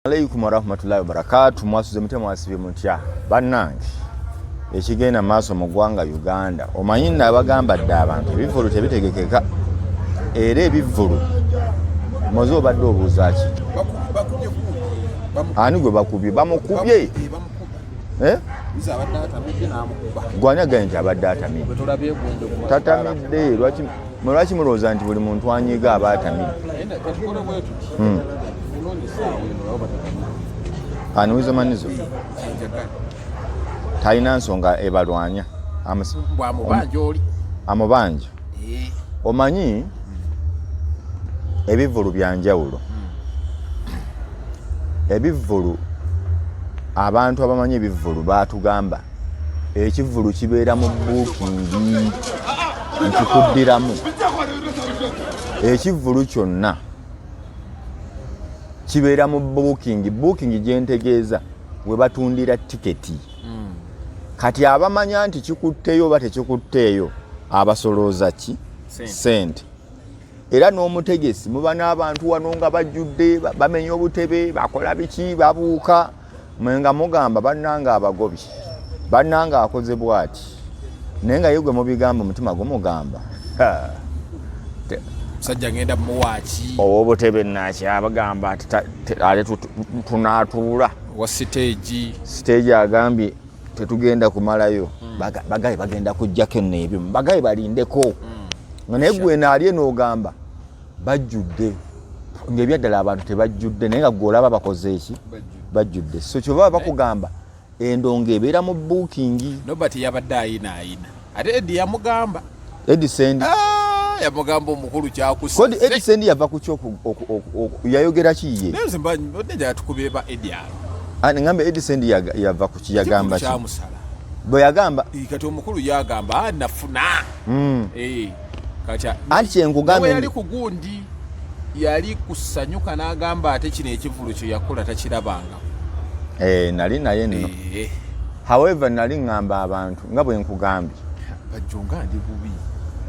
Alaykum warahmatullahi wabarakatuh. Mwasuze mutema wasibye mutya bannange ekigenda maaso mu ggwanga Uganda. Omanyi nabagamba dda abantu ebivvulu tebitegekeka era ebivvulu moze obadde obuuza ki ani gwe bakubye bamukubye gwani agaye nti abadde atamidde tatamidde lwaki mulowooza nti buli muntu anyiga aba atamidde aniwizo manizo talina nsonga ebalwanya amubanja omanyi ebivvulu byanjawulo ebivvulu abantu abamanyi ebivvulu batugamba ekivvulu kibeera mu buukingi nkikuddiramu ekivvulu kyonna kibeera mu booking gyentegeeza we batundira tiketi kati abamanya nti kikutteyo oba tekikutteeyo abasolooza ki sente era n'omutegesi muba n'abantu wano nga bajjudde bamenya obutebe bakola biki babuuka mwenga mugamba bannanga abagobi bannanga akoze bwati naye nga ye gwe mubigamba omutima gumugamba sajja ngenda muwaaki obutebe nakyabagamba ate tunaatuula wa stage agambye tetugenda kumalayo bagaye bagenda kujjako enneebyo bagaye balindeko naye gwe naalye n'ogamba bajjudde ng'ebyaddala abantu tebajjudde naye nga gw'olaba bakoze eki bajjudde so kyova bakugamba endongo ebeera mu booking Nobert yabadde ayina ate Eddie yamugamba Eddie Sendi yamugamba omukulu kyakusse kodi Eddie Sendi yava ku kyo yayogera ki ye nze mbadde tukubye ba Eddie ngambe Eddie Sendi yava ku kiyagamba ki bwe yagamba kati omukulu yagamba nafuna kati anti kyenkugamba yali ku gundi yali kusanyuka n'agamba ate kino ekivulu kyo yakola takirabanga nali naye nno however nali ngamba abantu nga bwe nkugambye bajjonga ndi bubi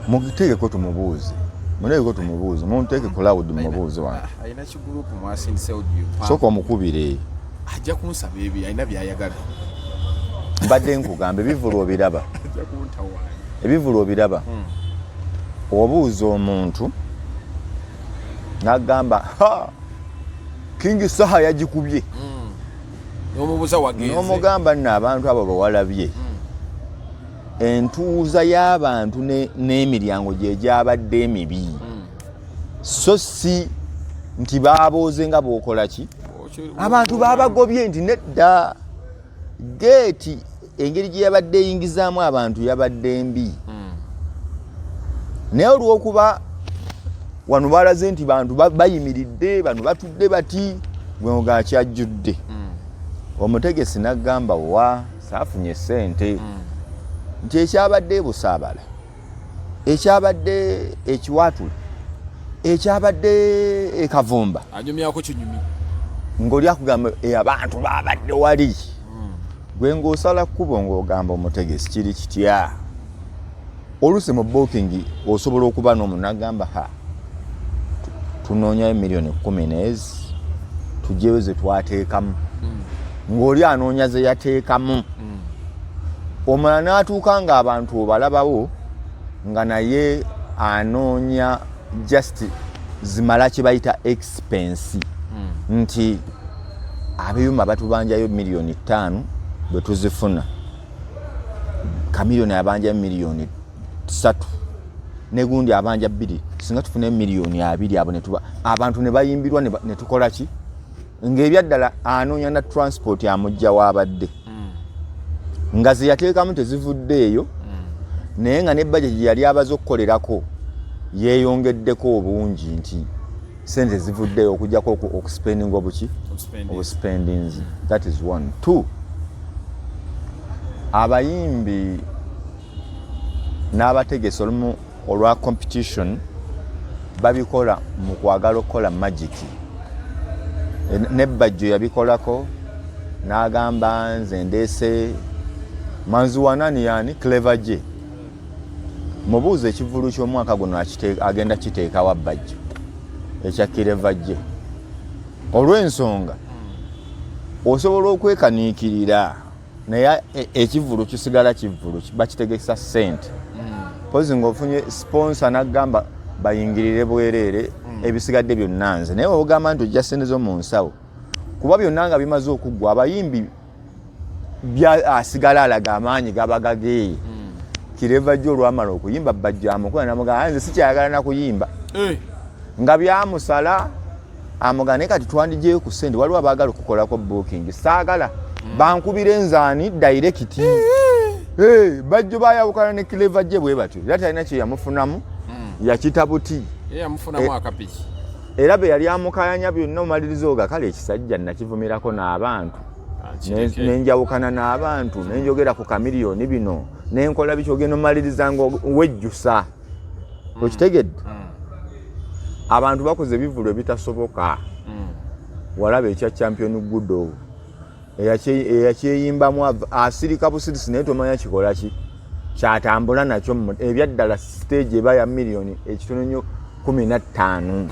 mutegeko tumubuuze munteeke cloud mumubuuze wange alina kigurupu mwasindise audio soka omukubire ajja kunsaba ebyo alina byayagala mbadde nkugamba ebivulu obiraba obuuza omuntu n'agamba King Saha yagikubye n'omubuuza wagenze n'omugamba nno abantu abo bawalabye entuuza y'abantu n'emiryango gye gyabadde emibi so si nti baabooze nga bw'okola ki abantu babagobye nti nedda geeti engeri gye yabadde eyingizaamu abantu yabadde mbi naye olw'okuba wano balaze nti bantu bayimiridde bano batudde bati gwenga kyajjudde omutegesi n'agamba wa saafunye sente nti ekyabadde busaabala ekyabadde ekiwatule ekyabadde ekavumba anyumyako kinyumi ng'oli akugamba abantu babadde wali gwe ng'osala kkubo ng'ogamba omutegesi kiri kitya oluusi mu booking osobola okuba n'omuntu n'agamba tunoonyayo miliyoni 10 n'ezi tugyeyo ze twateekamu ng'oli anoonya ze yateekamu omulala n'atuuka ng'abantu obalabawo nga naye anoonya just zimala kye bayita expense nti abayumba batubanjayo miliyoni 5 bwe tuzifuna kamiliyoni abanja miliyoni 3 negundi abanja 2 singa tufune miliyoni 2 abo netuba abantu ne bayimbirwa ne tukola ki ng'ebyaddala anoonya na transport amujja wabadde nga ze yateekamu tezivuddeeyo naye nga ne budget gye yali abaze okukolerako yeeyongeddeko obungi nti sente zivuddeyo okujjako okuspending obuspendings that is 1 2 abayimbi n'abategesi olumu olwa competition babikola mu kwagala okukola magic nebbajjo yabikolako n'agamba nze ndeese Manzuwanani yani Clever J mubuuze ekivulu ky'omwaka guno agenda kiteeka wa bajjo ekyakireva gye olw'ensonga osobola okwekaniikirira naye ekivulu kisigala kivulu bakitegesa ssente pozi ng'ofunye sponsor n'agamba bayingirire bwereere ebisigadde byonna nze naye ogamba nti ojja ssente zo mu nsawo kuba byonna nga bimaze okuggwa abayimbi asigala alaga amaanyi gabagage kireva jjo olwamala okuyimba bajja amukola namugamba nze sikyayagala na kuyimba nga byamusala amugamba naye kati twandijeyo ku ssente waliwo abaagala okukolako booking saagala bankubira enzaani direct bajjo bayawukana ne kireva jje bwe batyo era talina kye yamufunamu yakita buti era be yali amukayanya byonna omaliriza oga kale ekisajja nakivumirako n'abantu nenjawukana n'abantu nenjogera ku kamiliyoni bino nenkola bikyogenda omaliriza nga wejjusa okitegedde abantu bakoze ebivulu ebitasoboka walaba ekya champion gudo eyakyeyimbamu asirika busirisi naye tomanya kikola ki kyatambula nakyo ebyaddala stage eba ya miliyoni ekitono nnyo 15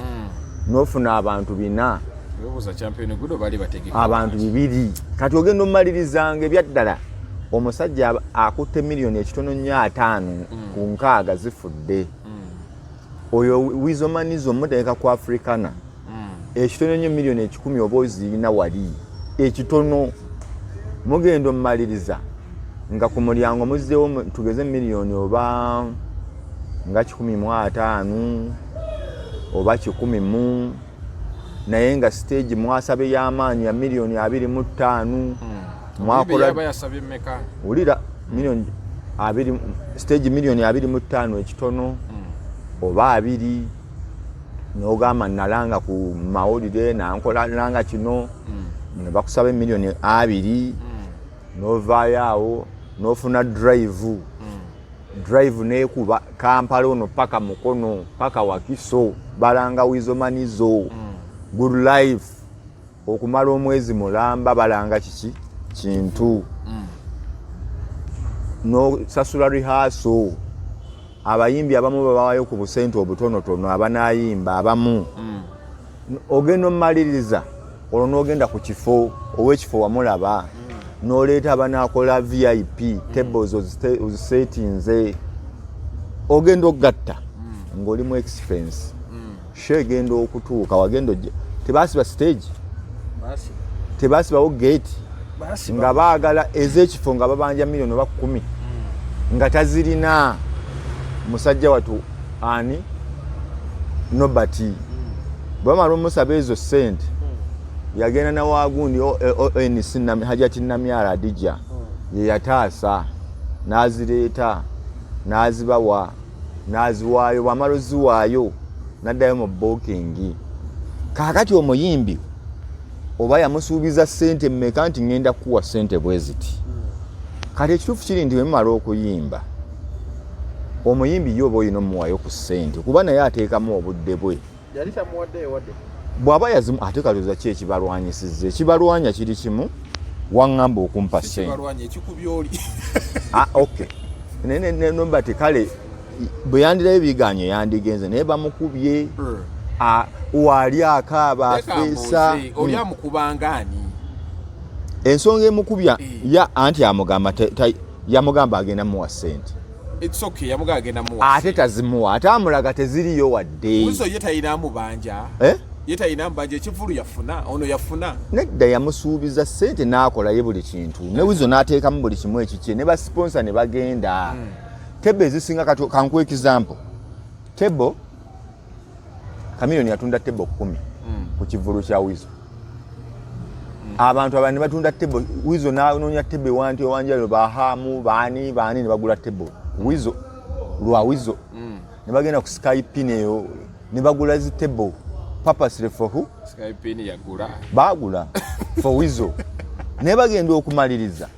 n'ofuna abantu 4 abantu 2 kati ogenda omumalirizanga ebyaddala omusajja akutte miliyoni ekitono nnyo 5 ku 6 zifudde oyo wizomanizo omuteeka ku Africana ekitono nnyo miliyoni 10 oba ozirina wali ekitono mugenda omumaliriza nga ku mulyango muzzeewo tugeze miliyoni oba nga 15 oba 10 naye nga stage mwasabe y'amaanyi ya miliyoni 25 mwakola ulira miliyoni 20 stage miliyoni 25 ekitono oba 2 n'ogamba nalanga ku mawulire nankola nanga kino ne bakusaba miliyoni 2 n'ovaayo awo n'ofuna drive n'ekuba Kampala ono paka Mukono paka Wakiso balanga wizomanizo good life okumala omwezi mulamba balanga kiki kintu no sasula rehearsal abayimbi abamu babawayo ku busente obutonotono abanayimba abamu ogenda omumaliriza olwo n'ogenda ku kifo ow'ekifo wamulaba n'oleeta abanakola VIP tables ozisetinze ogenda okugatta ng'oli mu expense shegenda okutuuka wagenda tebasiba stage tebasibawo gate nga baagala ez'ekifo nga babanja miliyoni oba 10 nga tazirina musajja watu ani nobati bwamala omusaba ezo sente yagenda na wagundi ONC Hajati Namyala Adija ye yataasa nazireeta nazibawa naziwaayo bwamala oziwaayo naddayo mu booking kaakati omuyimbi oba yamusuubiza sente mmeka nti ngenda kuwa sente bweziti kati ekituufu kiri nti wemumala okuyimba omuyimbi yo oba olina omuwaayo ku sente kuba naye ateekamu obudde bwe bw'aba yazimu ate kalooza ki ekibalwanyisizza ekibalwanya kiri kimu waŋŋamba okumpa sente okay nembati kale bwe yandirayo ebiganyo yandigenze naye bamukubye wali akaaba afeesa oli amukubangaani ensonga emukubya ya anti yamugamba agenda muwa sente ate tazimuwa ate amulaga teziriyo wadde yetayinamubanja ekivulu yafuna ono yafuna nedda yamusuubiza sente n'akolayo buli kintu ne wizo n'ateekamu buli kimu ekikye ne basponsa ne bagenda tebo ezisinga kankuwa example tebo kamiliyoni yatunda tebo 10 ku kivulu kya wizo abantu abandi batunda tebo wizo n'anoonya tebo ewanti owanjalo bahamu baani ne bagula tebo wizo lwa wizo ne bagenda ku Skype neyo ne bagula zi tebo purposely for who Skype ni yagula bagula for wizo ne bagenda okumaliriza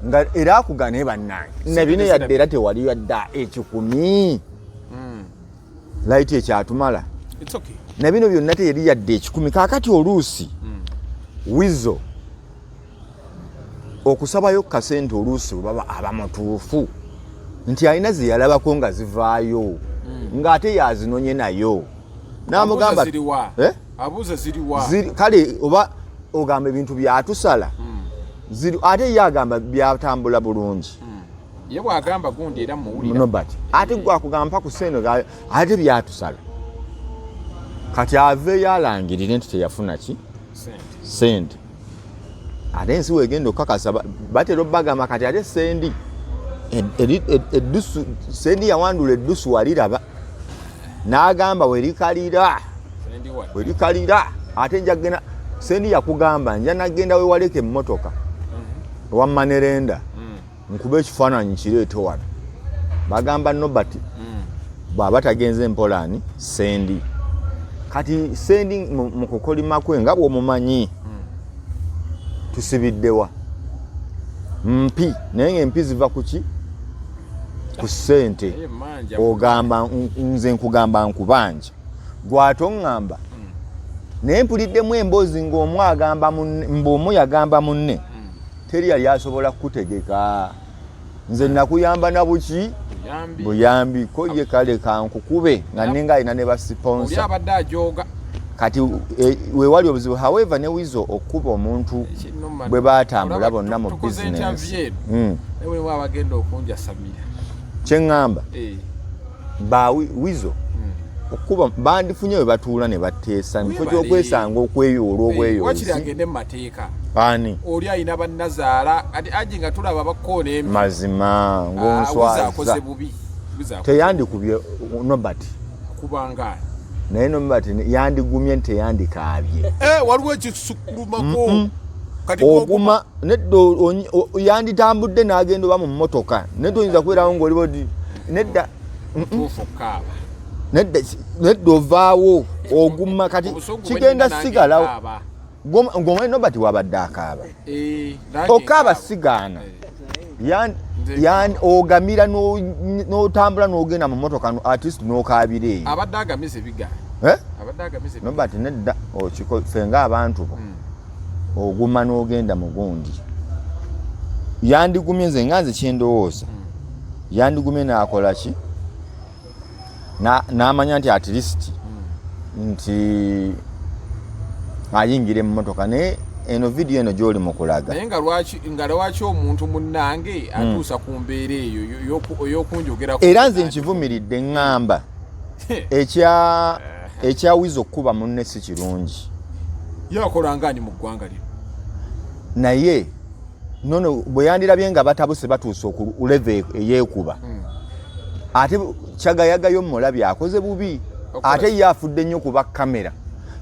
nga era akugane bannange nabine yadde era tewali yadda ekikumi light ekyatumala it's okay nabino byonna teyali yadde ekikumi kaakati oluusi wizo okusabayo kasente oluusi baba abamutuufu nti alina ze yalabako nga zivaayo ng'ate yazinonye nayo n'amugamba abuuza ziriwa kale oba ogamba ebintu byatusala ate ye agamba byatambula bulungi ye bwagamba gundi era muwulira Nobert ate gwakugamba ku seno ate byatusala kati aveeyo alangirire nti teyafuna ki sente ate ensi wegenda okukakasa batera obbagamba kati ate sendi eddusu sendi yawandula eddusu waliraba n'agamba werikalira ate njagenda sendi yakugamba nja nagenda wewaleka emmotoka ewammanerenda nkuba ekifaananyi kireete wano bagamba Nobert bw'aba tagenze mpolani sendi kati sendi mu kukolima kwe nga bw'omumanyi tusibiddewa mpi naye ng'empi ziva ku ki ku ssente ogamba nze nkugamba nkubanja gwatoŋŋamba naye mpuliddemu emboozi ng'omu yagamba munne teri yali asobola kukutegeka nze nakuyamba na buki buyambi ko ye kale kankukube nga ninga alina ne basiponsa abadde ajoga kati wewali obuzibu however ne wizo okuba omuntu bwe batambula bonna mu business ewe wabagenda okunja Samira kyeŋŋamba ba wizo okuba bandifunye we batuula ne bateesa nifo ky'okwesanga okweyoola obweyoozi wakiri agende mu mateeka ani oli ayina bannazaala kati aji nga tulaba bakoona embi mazima ng'onswaza teyandikubye Nobert kubanga naye Nobert yandigumye nti teyandikaabye waliwo ekisukulumako oguma nedda yanditambudde n'agenda oba mu mmotoka nedda oyinza kubeerawo ng'oliwo nedda nedda ovaawo oguma kati kigenda sigalawo ng'omanye Nobert wabadde akaaba okaaba sigaana ogamira n'otambula n'ogenda mu mmotoka at least n'okaabira eyo abadde agamize biga Nobert nedda ffe ng'abantu bo oguma n'ogenda mu gundi yandigumye nze nga nze kyendowooza yandigumye n'akola ki n'amanya nti at least nti ayingira emmotoka naye eno vidiyo eno gy'oli mu kulaga naye nga lwaki omuntu munnange atuusa ku mbeera eyo ey'okunjogerako era nze nkivumiridde ŋŋamba ekyawiza okukuba munne si kirungi yakola ngaani mu ggwanga lino naye nono bwe yandirabye nga batabuse batuusa ku leve eyeekuba ate kyagayagayo mulabye akoze bubi ate ye afudde nnyo kuba kamera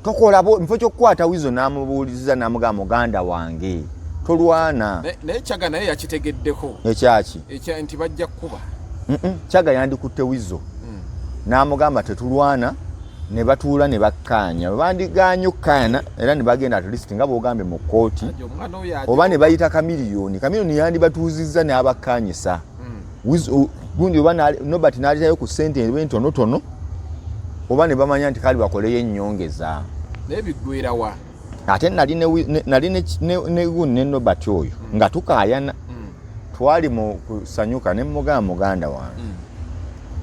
tokolabo nfo ky'okukwata wizo n'amubuuliriza n'amugamba muganda wange tolwana naye Kyaga naye yakitegeddeko ekyaki nti bajja kukuba Kyaga yandikutte wizo n'amugamba tetulwana ne batuula ne bakkaanya bandiganye okkaana era ne bagenda at least nga bw'ogambye mu kkooti oba ne bayita kamiliyoni yandibatuuzizza n'abakkaanyisa gundi oba Nobert n'aletayo ku ssente entonotono oba ne bamanya nti kali bakoleyo ennyongeza naye biggwerawa ate nali ne Nobert oyo nga tukaayana twali mu kusanyuka ne mugamba muganda wange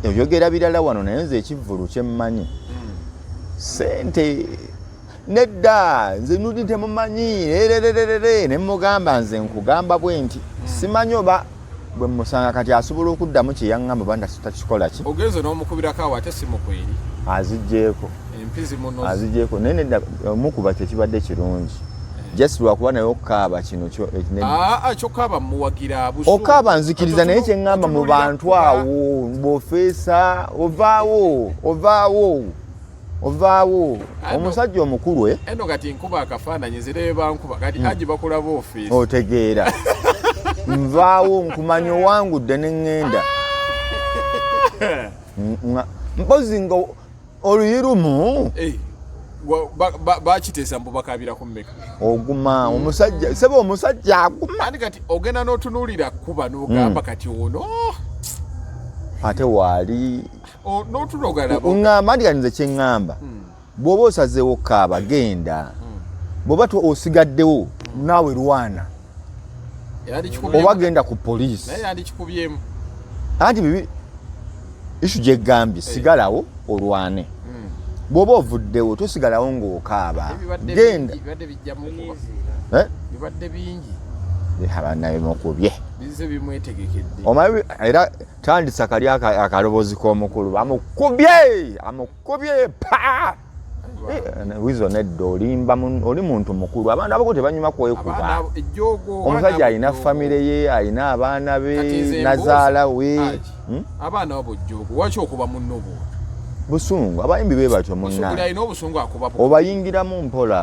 ebyogera birala wano naye nze ekivvulu kyemmanyi sente nedda nze nuli temumanyi ne mugamba nze nkugamba bwe nti simanyi oba bwe musanga kati asobola okuddamu kye yaŋŋamba banda takikola ki ogenze n'omukubirako awo ate si mukweri aziggyeko empizi muno aziggyeko naye nedda omukuba kyekibadde kirungi just lwakuba naye okukaaba kino kyokaaba muwagira okaaba nzikiriza naye kyeŋŋamba mu bantu awo bw'ofeesa ovaawo omusajja omukulu eno kati nkuba akafaananyi nzire bankuba kati aji bakulaba ofeesa otegeera nvaawo nkumanya owangudde neŋŋenda mpozi nga oluyirumu bakiteesa mbu bakabira ku mmeka oguma omusajja sebe omusajja aguma andi kati ogenda n'otunuulira kuba n'ogamba kati ono ate waali n'otulogala nze kyeŋŋamba bw'oba osazeewo kaaba genda bw'oba osigaddewo naawe lwana oba genda ku poliisi naye yandikikubyemu anti bibi isu gyegambye sigalawo olwane bw'oba ovuddewo tosigalawo ng'okaaba genda bibadde bingi abanaye mukubye bize bimwetegekedde omabi era tandisa kali akalobozi k'omukulu amukubye pa Wizo nedda oli muntu mukulu abantu abako tebanyuma kwekuba omusajja alina famire ye alina abaana be nazaala we abaana abo jjogo waki okuba munno bo busungu abayimbi be batyo munna obayingiramu mpola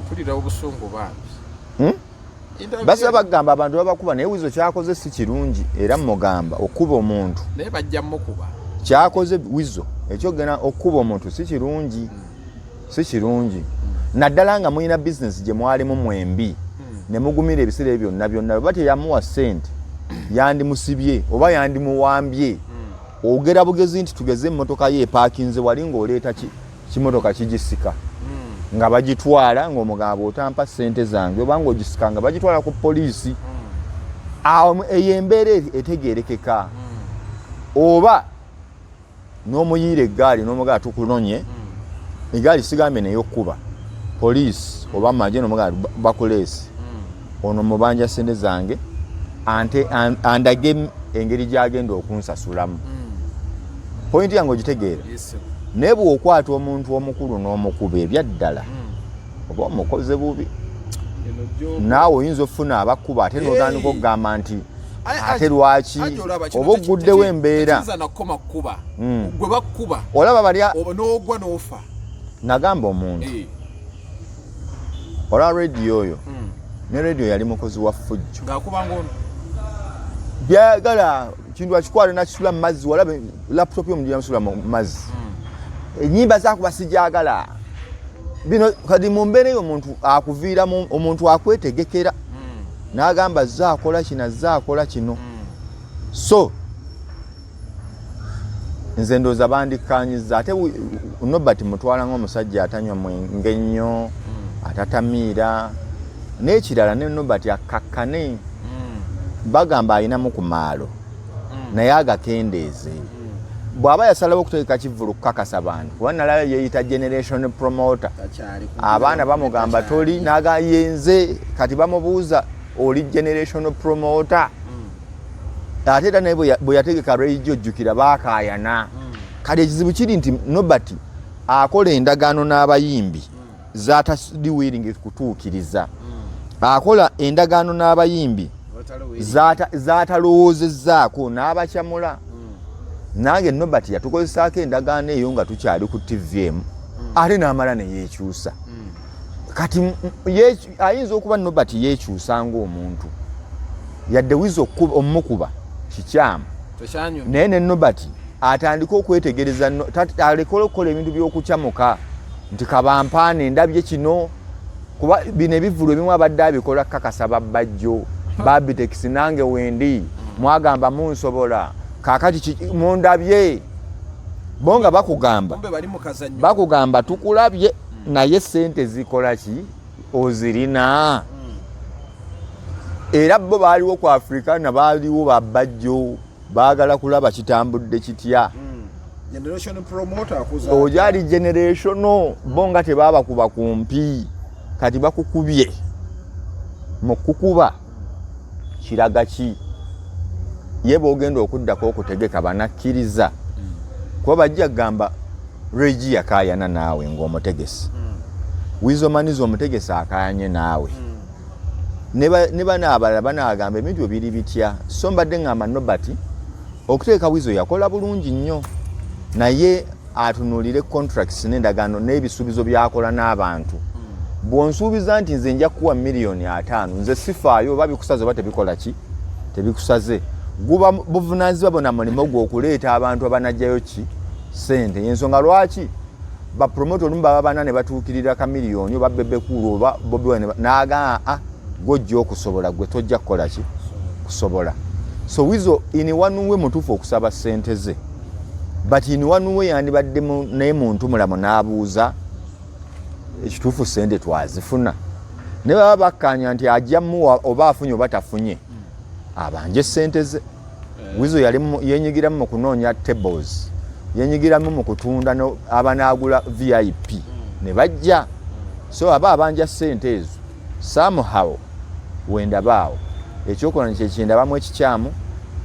tulira obusungu bambi basa bagamba abantu babakuba naye Wizo kyakoze si kirungi era mugamba okuba omuntu naye bajja mukuba kyakoze Wizo ekyogena okuba omuntu si kirungi naddala nga mulina bizinesi gye mwalimu mwembi ne mugumira ebiseera byonna bate yamuwa ssente yandimusibye oba yandimuwambye ogera bugezi nti tugeze emmotoka ye epaakinze wali ng'oleeta kimotoka kigisika nga bagitwala ng'omugamba otampa ssente zange oba ng'ogisika nga bagitwala ku poliisi awo eyo embeera etegeerekeka oba n'omuyiira eggaali n'omugala tukunonye eggaali sigambe neyokkuba poliisi oba magye n'omugala bakuleesi ono mubanja ssente zange andage engeri gy'agenda okunsasulamu pointi yange ogitegeera naye bw'okwata omuntu omukulu n'omukuba ebyaddala oba omukoze bubi naawe oyinza ofuna abakuba ate n'otandika okugamba nti ate lwaki oba oguddewo embeera gwe bakkuba olaba balya n'ogwa n'ofa nagamba omuntu olwa rediyo oyo ne rediyo yali mukozi wa ffujjo ng'akuba ngono byagala kintu akikwale nakisula mu mazzi walaba laputopu y'omuntu yamusula mu mazzi ennyimba zakuba sijagala bino kadi mu mbeera eyo omuntu akuviiramu omuntu akwetegekera n'agamba zaakola kino so nze ndooza bandikkanyiza ate Nobert mutwala ng'omusajja atanywa mwenge nnyo atatamiira n'ekirala ne Nobert akakkane bagamba ayinamu ku maalo naye agakendeeze bw'aba yasalawo okutegeka kivulu kukakasa bantu kuba nalaba yeeyita generation promoter abaana bamugamba toli nagayenze kati bamubuuza oli generation promoter ate era naye bwe yategeka radio jjukira baakaayana kati ekizibu kiri nti Nobert akola endagaano n'abayimbi zatali willing kutuukiriza akola endagaano n'abayimbi zatalowoozezzaako n'abakyamula nange Nobert yatukozesaako endagaano eyo nga tukyali ku TVM ate n'amala neyeekyusa kati ayinza okuba Nobert yeekyusa ng'omuntu yadde Wizo omukuba kikyamu naye ne Nobert atandika okwetegereza alekole okukola ebintu by'okukyamuka nti kabampaane ndabye kino kuba bino ebivulu ebimu abadde abikola kakasa babbajjo Babitex nange wendi mwagamba munsobola kakati mundabye bonga bakugamba tukulabye naye sente zikola ki ozirina era bo baaliwo ku Afrika na baaliwo babbajjo baagala kulaba kitambudde kitya generation promoter akuza ojali generation bonga tebaba kuba kumpi kati bakukubye mukukuba kiraga ki yebo ogenda okuddako okutegeka banakkiriza kuba bajja gamba Regia akayana naawe ng'omutegesi Wizo manizo omutegesi akayanye naawe ne bana abalala banagamba ebintu ebiri bitya so mbadde ngamba Nobert okuteeka Wizo yakola bulungi nnyo naye atunuulire contracts n'endagaano n'ebisuubizo byakola n'abantu bw'onsuubiza nti nze nja kuwa $5,000,000 nze sifaayo oba bikusaze oba tebikola ki tebikusaze guba buvunaanyizibwa bona mulimo gw'okuleeta abantu abanajjayo ki sente y'ensonga lwaki bapromota olumu baba bana ne batuukirira $1,000,000 oba Bebe Cool oba Bobi Wine n'agamba gojja okusobola gwe tojja kukola ki kusobola so Wizo iniwanuwe mutuufu okusaba sente ze but iniwanuwe yandibadde naye muntu mulamu n'abuuza ekituufu sente twazifuna ne baba bakkanya nti ajja muwa oba afunye oba tafunye abanje sente ze Wizo yenyigiramu mu kunoonya tables yenyigiramu mu kutunda abanaagula VIP ne bajja so aba abanja ssente ezo somehow wendabaawo ekyokola kyekindabamu ekikyamu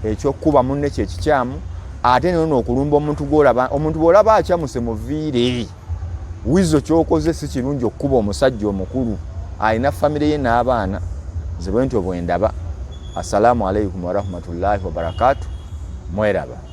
ekyokuba munne kyekikyamu ate nono okulumba omuntu bw'olaba akyamuse muviire wizo kyokoze si kirungi okuba omusajja omukulu alina famire ye n'abaana nze bwe ntyo bwendaba. Assalamu alaikum warahmatullahi wabarakatuh. Mweraba.